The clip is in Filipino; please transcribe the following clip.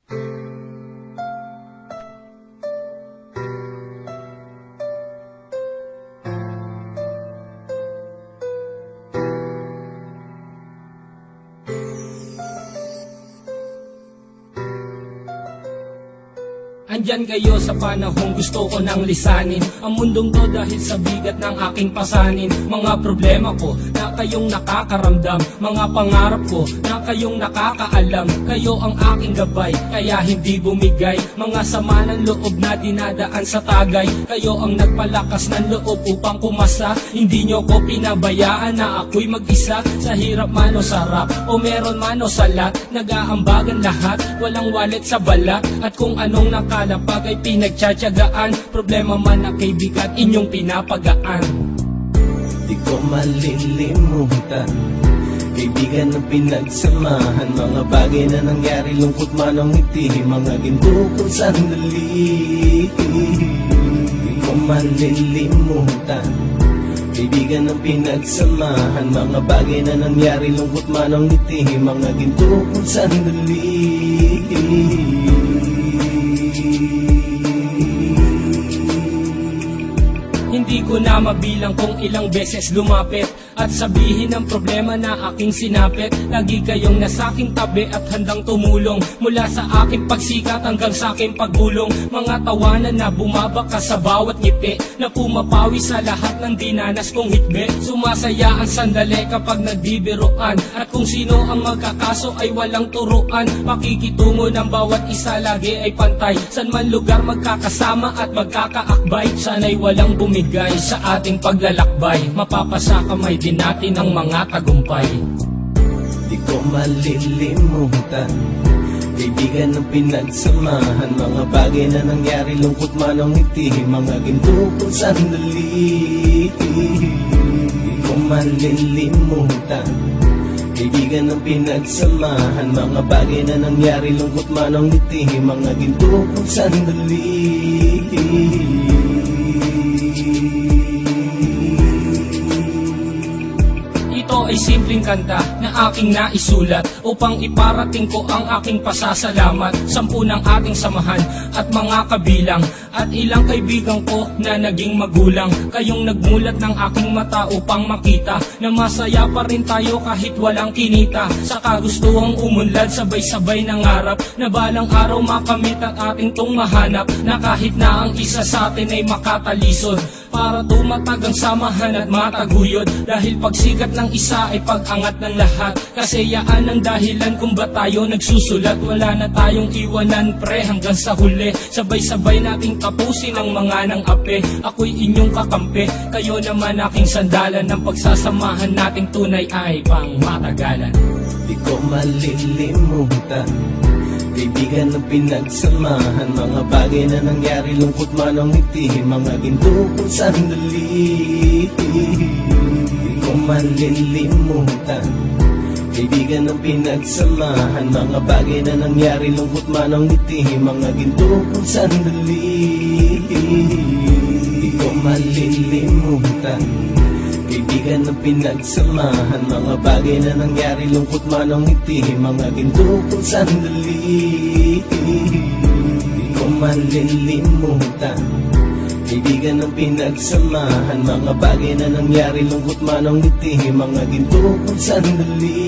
Andyan kayo sa panahong gusto ko nang lisanin ang mundong to dahil sa bigat ng aking pasanin. Mga problema ko na kayong nakakaramdam, mga pangarap ko na kayong nakakaalam. Kayo ang aking gabay, kaya hindi bumigay. Mga sama ng loob na dinadaan sa tagay. Kayo ang nagpalakas ng loob upang kumasa. Hindi nyo ko pinabayaan na ako'y mag-isa. Sa hirap man o sarap, o meron man o salat, nag-aambagan lahat, walang walet sa balat. At kung anong nakalapag ay pinagtsatsagaan, problema man na kay bigat inyong pinapagaan. Di ko malilimutan, kaibigan ng pinagsamahan, mga bagay na nangyari, lungkot man ang ngiti, mga ginto kong sandali. Di ko malilimutan, kaibigan ng pinagsamahan, mga bagay na nangyari, lungkot man ang ngiti, mga ginto kong sandali. Hindi ko na mabilang kung ilang beses lumapit at sabihin ang problema na aking sinapit. Lagi kayong nasa aking tabi at handang tumulong, mula sa aking pagsikat hanggang sa aking paggulong. Mga tawanan na bumabaka sa bawat ngiti, na pumapawi sa lahat ng dinanas kong hitbe. Sumasaya ang sandali kapag nagbibiruan, at kung sino ang magkakaso ay walang turuan. Pakikitungo ng bawat isa lagi ay pantay, san man lugar magkakasama at magkakaakbay. Sana'y walang bumigay sa ating paglalakbay, mapapasa kamay din natin ang mga tagumpay. Di ko malilimutan, kaibigan ng pinagsamahan, mga bagay na nangyari, lungkot man ang ngiti, mga ginto kong sandali. Di ko malilimutan, kaibigan ng pinagsamahan, mga bagay na nangyari, lungkot man ang ngiti, mga ginto kong sandali. Ito ay simpleng kanta na aking naisulat upang iparating ko ang aking pasasalamat. 10 ng ating samahan at mga kabilang, at ilang kaibigan ko na naging magulang. Kayong nagmulat ng aking mata upang makita na masaya pa rin tayo kahit walang kinita. Sa kagustuhang umunlad, sabay-sabay nangarap na balang araw makamit at ating tong mahanap, na kahit na ang isa sa atin ay makatalisod, para tumatag ang samahan at mataguyod. Dahil pagsikat ng isa ay pag-angat ng lahat, kasi yaan ang dahilan kung ba tayo nagsusulat. Wala na tayong iwanan pre hanggang sa huli, sabay-sabay nating tapusin ang mga nang ape. Ako'y inyong kakampi, kayo naman aking sandalan, ng pagsasamahan nating tunay ay pang matagalan. Di ko malilimutan, kaibigan ng pinagsamahan, mga bagay na nangyari, lungkot man ang ngiti, mga ginto kong sandali. Di ko malilimutan, kaibigan ng pinagsamahan, mga bagay na nangyari, lungkot man ang ngiti, mga ginto kong sandali. Di ko malilimutan, kaibigan ng pinagsamahan, mga bagay na nangyari, lungkot man ang ngiti, mga ginto kong sandali. Di ko malilimutan, kaibigan ng pinagsamahan, mga bagay na nangyari, lungkot man ang ngiti, mga ginto kong sandali.